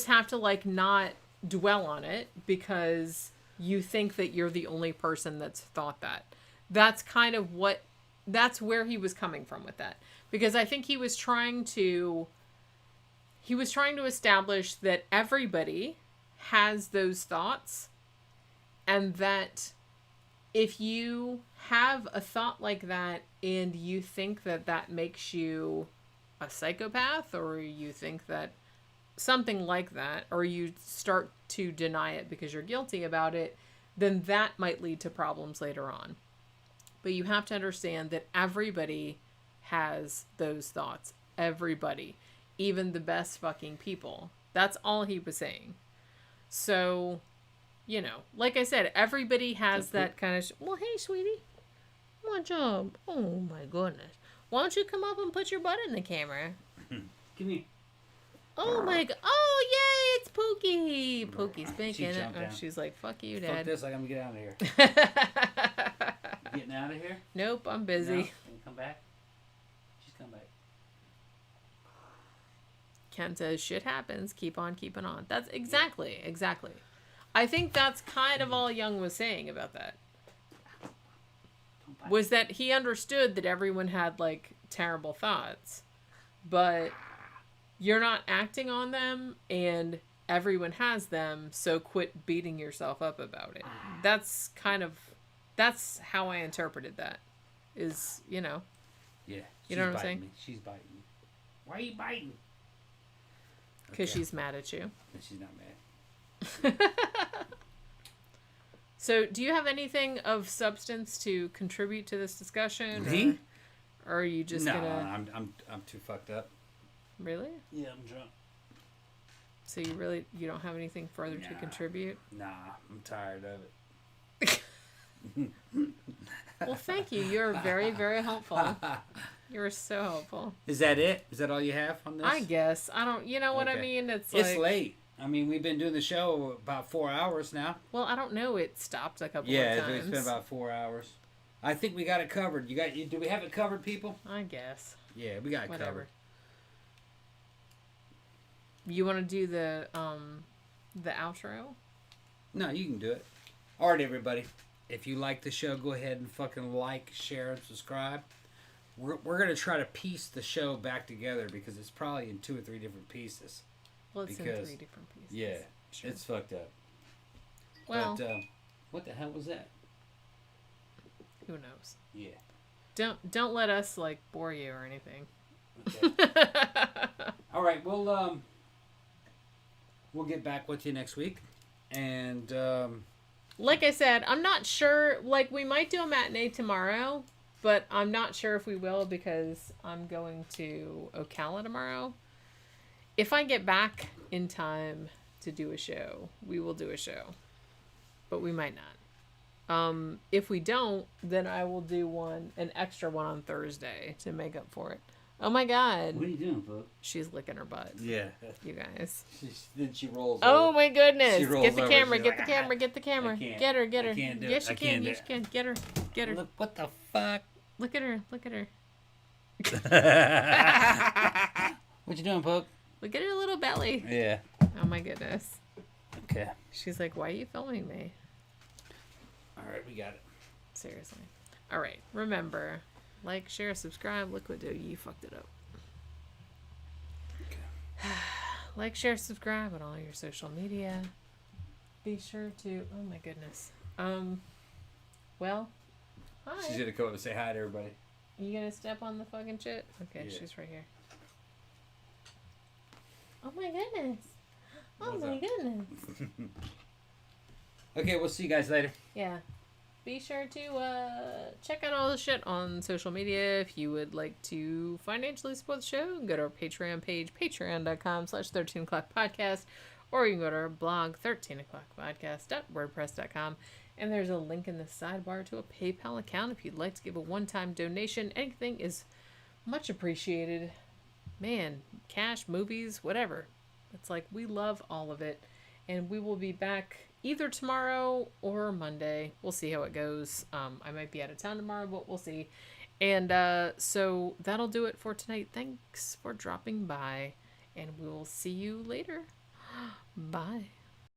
have to like not dwell on it, because you think that you're the only person that's thought that. That's kind of that's where he was coming from with that. Because I think he was trying to establish that everybody has those thoughts, and that if you have a thought like that and you think that that makes you a psychopath, or you think that something like that, or you start to deny it because you're guilty about it, then that might lead to problems later on. But you have to understand that everybody has those thoughts. Everybody. Even the best fucking people. That's all he was saying. So, like I said, everybody has that kind of... Well, hey, sweetie. What job? Oh, my goodness. Why don't you come up and put your butt in the camera? Give me... Oh, my God. Oh, yay, it's Pookie. Pookie's thinking it. Oh, she's like, fuck you, Dad. Fuck this, I gotta get out of here. You getting out of here? Nope, I'm busy. No? Can you come back? She's come back. Ken says, shit happens. Keep on keeping on. That's exactly. I think that's kind of all Jung was saying about that. Was that he understood that everyone had, like, terrible thoughts. But you're not acting on them, and everyone has them, so quit beating yourself up about it. That's how I interpreted that. Is, Yeah. You know what I'm saying? Me. She's biting me. Why are you biting? Because she's mad at you. And she's not mad. So, do you have anything of substance to contribute to this discussion? Me? Or are you just gonna... I'm too fucked up. Really? Yeah, I'm drunk. So you don't have anything further to contribute? Nah, I'm tired of it. Well, thank you. You're very, very helpful. You're so helpful. Is that it? Is that all you have on this? I guess. I don't, you know what I mean? It's like... late. I mean, we've been doing the show about 4 hours now. Well, I don't know. It stopped a couple of times. Yeah, it's been about 4 hours. I think we got it covered. Do we have it covered, people? I guess. Yeah, we got it covered. You want to do the outro? No, you can do it. All right, everybody. If you like the show, go ahead and fucking like, share, and subscribe. We're going to try to piece the show back together because it's probably in 2 or 3 different pieces. Well, it's in 3 different pieces. Yeah, sure. It's fucked up. Well, but, what the hell was that? Who knows? Yeah. Don't let us like bore you or anything. Okay. All right, we'll get back with you next week, and like I said, I'm not sure. Like we might do a matinee tomorrow, but I'm not sure if we will because I'm going to Ocala tomorrow. If I get back in time to do a show, we will do a show, but we might not. If we don't, then I will do an extra one on Thursday to make up for it. Oh my God. What are you doing, folks? She's licking her butt. Yeah. You guys. Then she rolls Oh over. my goodness. Get the camera, get the camera, get the camera. Get her, get her. I can't do yes, it. you can. Yes, you can. Get her. Get her. Look, what the fuck? Look at her. Look at her. What you doing, Poke? Look at her little belly. Yeah. Oh my goodness. Okay. She's like, why are you filming me? All right, we got it. Seriously. All right. Remember, like, share, subscribe. Look what you fucked it up. Okay. Like, share, subscribe on all your social media. Be sure to. Oh my goodness. Well. Hi. She's gonna come up and say hi to everybody. You gonna step on the fucking shit? Okay, Yeah. she's right here. Oh my goodness. Oh What's my up? goodness. Okay, we'll see you guys later. Yeah. Be sure to check out all the shit on social media. If you would like to financially support the show, go to our Patreon page, patreon.com/13o'clockpodcast, or you can go to our blog, 13o'clockpodcast.wordpress.com. And there's a link in the sidebar to a PayPal account if you'd like to give a one-time donation. Anything is much appreciated. Man, cash, movies, whatever. It's like we love all of it. And we will be back either tomorrow or Monday. We'll see how it goes. I might be out of town tomorrow, but we'll see. And so that'll do it for tonight. Thanks for dropping by. And we will see you later. Bye.